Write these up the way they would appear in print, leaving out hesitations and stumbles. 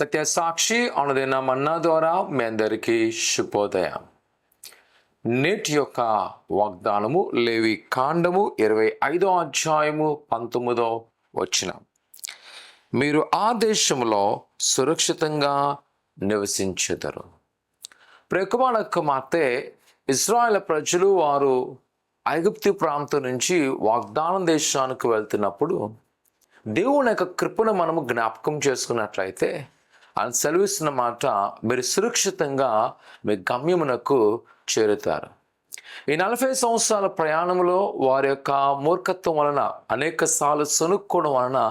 సత్య సాక్షి అనుదిన మన్నా ద్వారా మీ అందరికీ శుభోదయం. నేటి యొక్క వాగ్దానము లేవి కాండము 25వ అధ్యాయము 19వ వచనం. మీరు ఆ దేశంలో సురక్షితంగా నివసించెదరు. ప్రియకుమార కుమార్తె, ఇశ్రాయేలు ప్రజలు వారు ఐగుప్తు ప్రాంతం నుంచి వాగ్దానం దేశానికి వెళ్తున్నప్పుడు దేవుని యొక్క కృపను మనము జ్ఞాపకం చేసుకున్నట్లయితే ఆయన సెలవిస్తున్న మాట, మీరు సురక్షితంగా మీ గమ్యమునకు చేరుతారు. ఈ 40 సంవత్సరాల ప్రయాణంలో వారి యొక్క మూర్ఖత్వం వలన అనేక సార్లు సొనుక్కోవడం వలన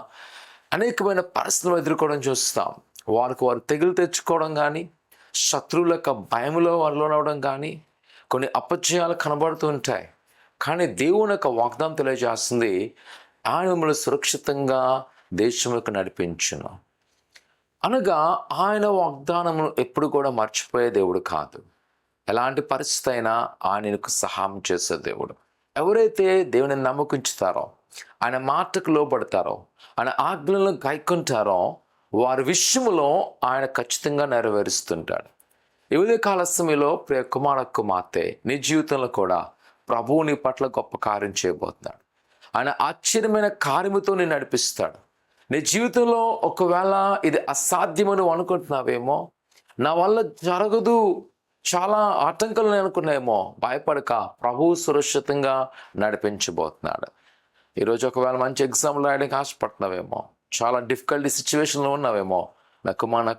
అనేకమైన పరిస్థితులు ఎదుర్కోవడం చూస్తాం. వారు తెగులు తెచ్చుకోవడం కానీ, శత్రువుల యొక్క భయంలో వారిలో అవడం కానీ, కొన్ని అపజయాలు కనబడుతూ ఉంటాయి. కానీ దేవుని యొక్క వాగ్దానం తెలియజేస్తుంది, ఆయన మిమ్మల్ని సురక్షితంగా దేశంలోకి నడిపించును. అనగా ఆయన వాగ్దానము ఎప్పుడు కూడా మర్చిపోయే దేవుడు కాదు. ఎలాంటి పరిస్థితి అయినా ఆయనకు సహాయం చేసే దేవుడు. ఎవరైతే దేవుని నమ్మకించుతారో, ఆయన మాటకు లోబడతారో, ఆయన ఆజ్ఞలను గైకొంటారో వారి విషయంలో ఆయన ఖచ్చితంగా నెరవేరుస్తుంటాడు. ఈ ఉదయకాల సమయంలో ప్రియ కుమార కుమార్తె, నీ జీవితంలో కూడా ప్రభువు నీ పట్ల గొప్ప కార్యం చేయబోతున్నాడు. ఆయన ఆశ్చర్యమైన కార్యముతో నేను నడిపిస్తాడు. నీ జీవితంలో ఒకవేళ ఇది అసాధ్యమని అనుకుంటున్నావేమో, నా వల్ల జరగదు, చాలా ఆటంకాలు అనుకున్నాయేమో, భయపడక ప్రభువు సురక్షితంగా నడిపించబోతున్నాడు. ఈరోజు ఒకవేళ మంచి ఎగ్జామ్ రాయడానికి ఆశపడుతున్నావేమో, చాలా డిఫికల్టీ సిచ్యువేషన్లో ఉన్నావేమో, నా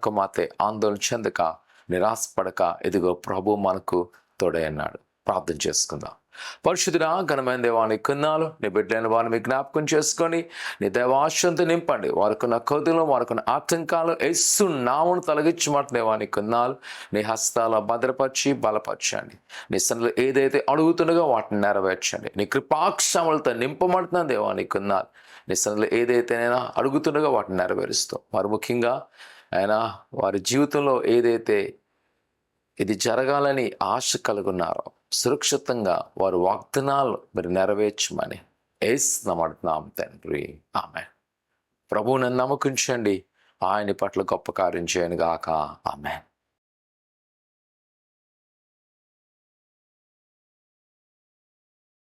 కుమార్తె ఆందోళన చెందక, నిరాశపడక, ఇదిగో ప్రభు మనకు తోడై అన్నాడు. ప్రార్థన చేసుకుందాం. పరిశుద్ధుడా, ఘనమైన దేవానికి కొన్నాళ్ళు, నీ బిడ్డలైన వారిని జ్ఞాపకం చేసుకొని నీ దైవాశంతో నింపండి. వారికున్న కోతులు, వారికున్న ఆటంకాలు యేసు నామమున తొలగించమాట దేవానికి కొన్నాళ్ళు. నీ హస్తాల భద్రపరిచి బలపరచండి. నీ సన్నిధిలో ఏదైతే అడుగుతుండగా వాటిని నెరవేర్చండి. నీ కృపాక్షములతో నింపమంటున్నా దేవానికి కొన్నాళ్ళు. నీ సన్నిధిలో ఏదైతే అడుగుతుండగా వాటిని నెరవేరుస్తాం. వారు ముఖ్యంగా ఆయన వారి జీవితంలో ఏదైతే ఇది జరగాలని ఆశ కలుగున్నారో, సురక్షితంగా వారి వాగ్దానాలు మీరు నెరవేర్చమని యేసు నామమున తండ్రి, ఆమేన్. ప్రభువును నమ్మకించండి. ఆయన పట్ల గొప్ప కార్యం చేయను గాక. ఆమేన్.